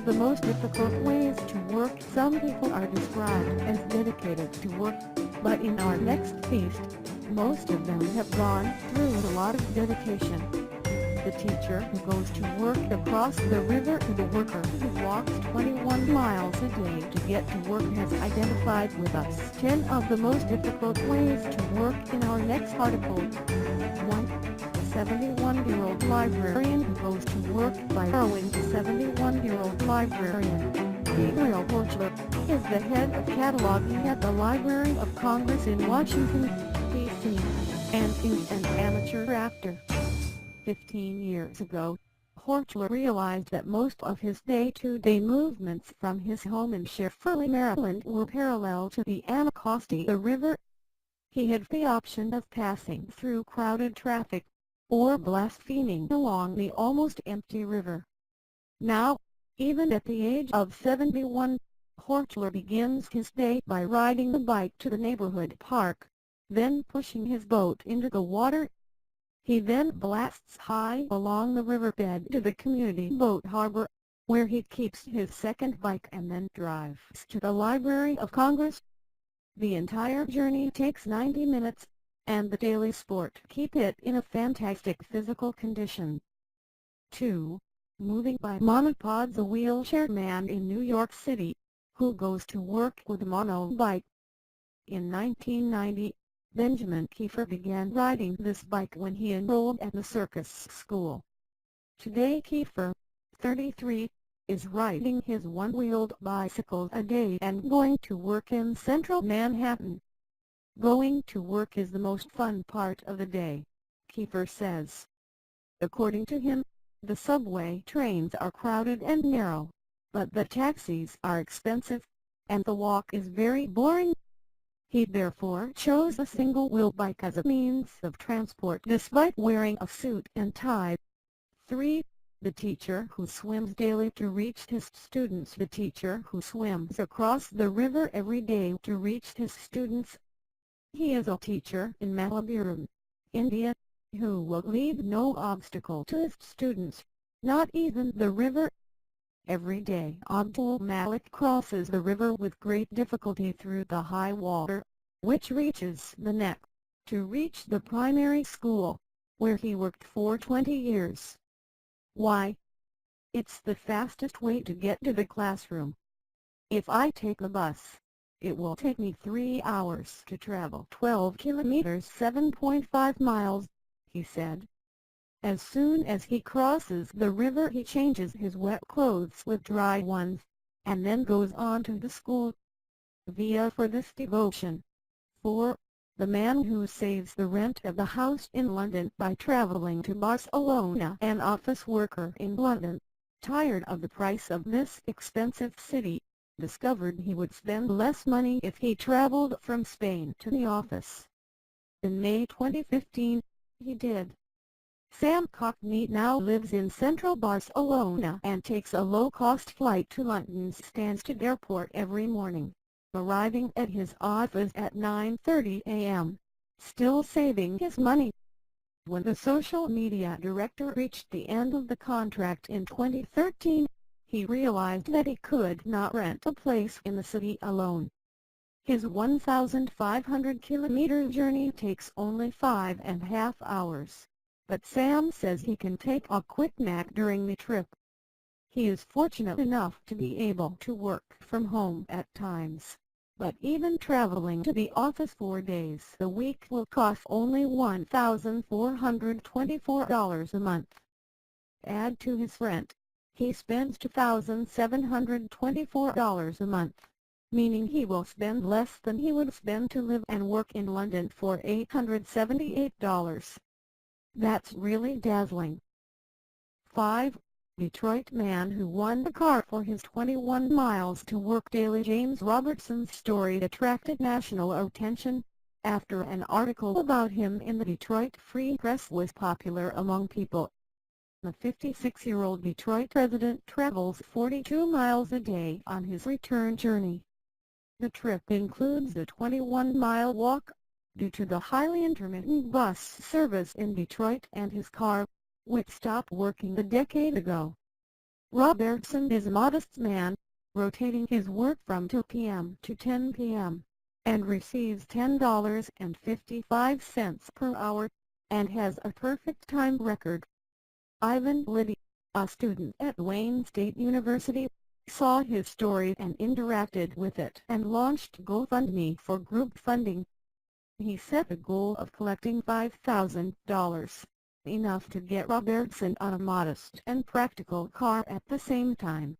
the most difficult ways to work. Some people are described as dedicated to work, but in our next feast, most of them have gone through a lot of dedication. The teacher who goes to work across the river to the worker who walks 21 miles a day to get to work has identified with us 10 of the most difficult ways to work in our next article. 1. The 71-year-old librarian who goes to work by rowing. The 71-year-old librarian, Gabriel Horchler, is the head of cataloging at the Library of Congress in Washington, D.C., and is an amateur actor. 15 years ago, Horchler realized that most of his day-to-day movements from his home in Shefferly, Maryland were parallel to the Anacostia River. He had the option of passing through crowded traffic, or blaspheming along the almost empty river. Now, even at the age of 71, Horchler begins his day by riding a bike to the neighborhood park, then pushing his boat into the water. He then blasts high along the riverbed to the community boat harbor, where he keeps his second bike and then drives to the Library of Congress. The entire journey takes 90 minutes, and the daily sport keep it in a fantastic physical condition. 2. Moving by monopods. A wheelchair man in New York City, who goes to work with a monobike. In 1990, Benjamin Kiefer began riding this bike when he enrolled at the circus school. Today Kiefer, 33, is riding his one-wheeled bicycle a day and going to work in central Manhattan. Going to work is the most fun part of the day, Kiefer says. According to him, the subway trains are crowded and narrow, but the taxis are expensive, and the walk is very boring. He therefore chose a single-wheel bike as a means of transport despite wearing a suit and tie. 3. The teacher who swims daily to reach his students. The teacher who swims across the river every day to reach his students. He is a teacher in Malabaram, India, who will leave no obstacle to his students, not even the river. Every day Abdul Malik crosses the river with great difficulty through the high water, which reaches the neck, to reach the primary school, where he worked for 20 years. Why? It's the fastest way to get to the classroom. If I take a bus, it will take me 3 hours to travel 12 kilometers 7.5 miles, he said. As soon as he crosses the river he changes his wet clothes with dry ones, and then goes on to the school. Via for this devotion. 4. The man who saves the rent of the house in London by traveling to Barcelona. An office worker in London, tired of the price of this expensive city, discovered he would spend less money if he traveled from Spain to the office. In May 2015, he did. Sam Cockney now lives in central Barcelona and takes a low-cost flight to London's Stansted Airport every morning, arriving at his office at 9:30 a.m., still saving his money. When the social media director reached the end of the contract in 2013, he realized that he could not rent a place in the city alone. His 1,500-kilometer journey takes only 5.5 hours. But Sam says he can take a quick nap during the trip. He is fortunate enough to be able to work from home at times, but even traveling to the office 4 days a week will cost only $1,424 a month. Add to his rent, he spends $2,724 a month, meaning he will spend less than he would spend to live and work in London for $878. That's really dazzling. 5. Detroit man who won the car for his 21 miles to work daily. James Robertson's story attracted national attention, after an article about him in the Detroit Free Press was popular among people. The 56-year-old Detroit resident travels 42 miles a day on his return journey. The trip includes a 21-mile walk, due to the highly intermittent bus service in Detroit and his car, which stopped working a decade ago. Robertson is a modest man, rotating his work from 2 p.m. to 10 p.m., and receives $10.55 per hour, and has a perfect time record. Ivan Liddy, a student at Wayne State University, saw his story and interacted with it and launched GoFundMe for group funding. He set a goal of collecting $5,000, enough to get Robertson on a modest and practical car at the same time.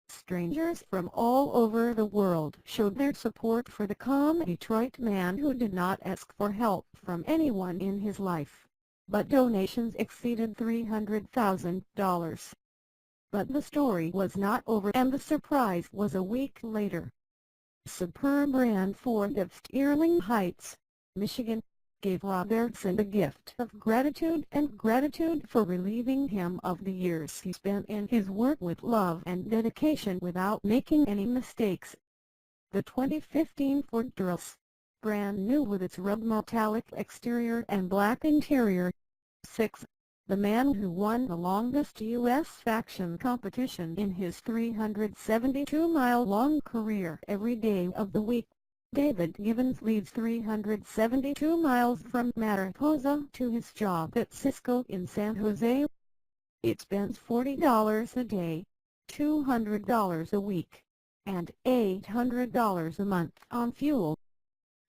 Strangers from all over the world showed their support for the calm Detroit man who did not ask for help from anyone in his life, but donations exceeded $300,000. But the story was not over, and the surprise was a week later. Superb brand Ford of Sterling Heights, Michigan, gave Robertson the gift of gratitude for relieving him of the years he spent in his work with love and dedication without making any mistakes. The 2015 Ford Taurus, brand new with its rubbed metallic exterior and black interior. 6. The man who won the longest U.S. faction competition in his 372-mile-long career every day of the week, David Givens leads 372 miles from Mariposa to his job at Cisco in San Jose. It spends $40 a day, $200 a week, and $800 a month on fuel.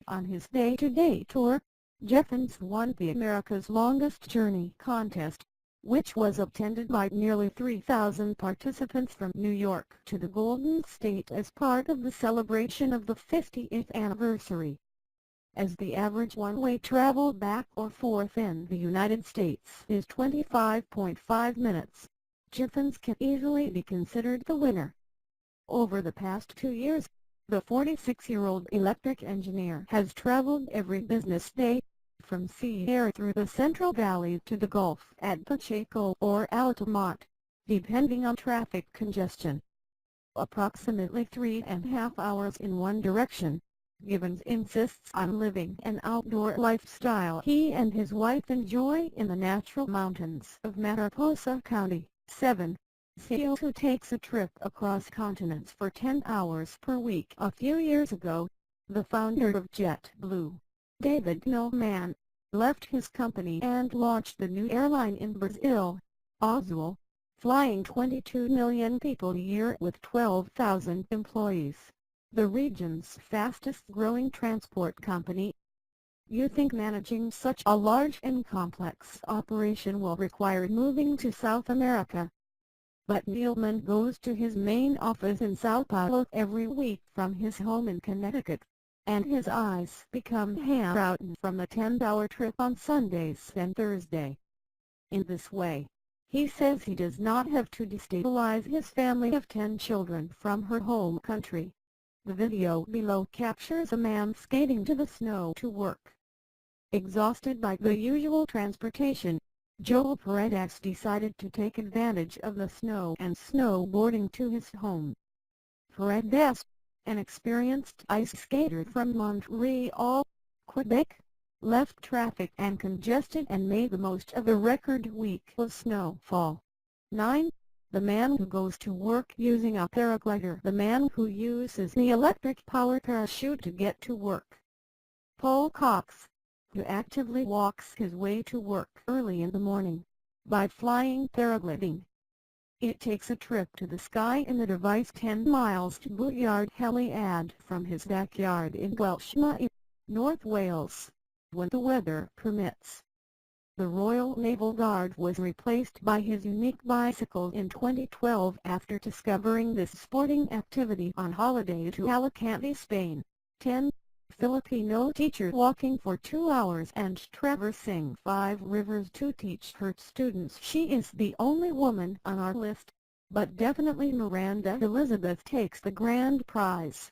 On his day-to-day tour, Givens won the America's Longest Journey contest, which was attended by nearly 3,000 participants from New York to the Golden State as part of the celebration of the 50th anniversary. As the average one-way travel back or forth in the United States is 25.5 minutes, Givens can easily be considered the winner. Over the past 2 years, the 46-year-old electric engineer has traveled every business day, from Sierra through the Central Valley to the Gulf at Pacheco or Altamont, depending on traffic congestion. Approximately 3.5 hours in one direction, Givens insists on living an outdoor lifestyle he and his wife enjoy in the natural mountains of Mariposa County. 7. CEO who takes a trip across continents for 10 hours per week. A few years ago, the founder of JetBlue, David Millman, left his company and launched the new airline in Brazil, Azul, flying 22 million people a year with 12,000 employees, the region's fastest-growing transport company. You think managing such a large and complex operation will require moving to South America? But Millman goes to his main office in São Paulo every week from his home in Connecticut, and his eyes become hammer-out from the 10-hour trip on Sundays and Thursday. In this way, he says he does not have to destabilize his family of 10 children from her home country. The video below captures a man skating to the snow to work. Exhausted by the usual transportation, Joel Paredes decided to take advantage of the snow and snowboarding to his home. Paredes, an experienced ice skater from Montreal, Quebec, left traffic and congested and made the most of a record week of snowfall. 9. The man who goes to work using a paraglider. The man who uses the electric power parachute to get to work. Paul Cox, who actively walks his way to work early in the morning by flying paragliding. It takes a trip to the sky in the device 10 miles to Bootyard Heliad from his backyard in Gwelshma, North Wales, when the weather permits. The Royal Naval Guard was replaced by his unique bicycle in 2012 after discovering this sporting activity on holiday to Alicante, Spain. 10. Filipino teacher walking for 2 hours and traversing 5 rivers to teach her students. She is the only woman on our list, but definitely Miranda Elizabeth takes the grand prize.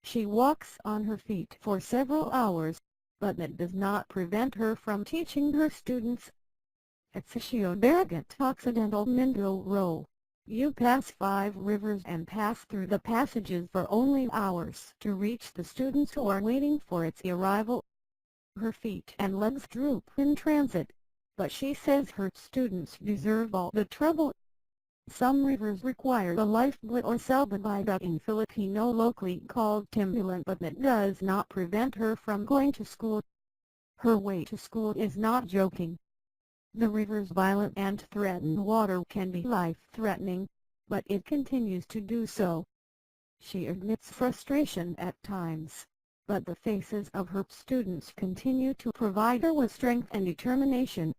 She walks on her feet for several hours, but that does not prevent her from teaching her students. At Sitio Barragán Occidental Mindoro, you pass 5 rivers and pass through the passages for only hours to reach the students who are waiting for its arrival. Her feet and legs droop in transit, but she says her students deserve all the trouble. Some rivers require a lifeboat or salvavidas in Filipino locally called timbulan, but that does not prevent her from going to school. Her way to school is not joking. The river's violent and threatened water can be life-threatening, but it continues to do so. She admits frustration at times, but the faces of her students continue to provide her with strength and determination.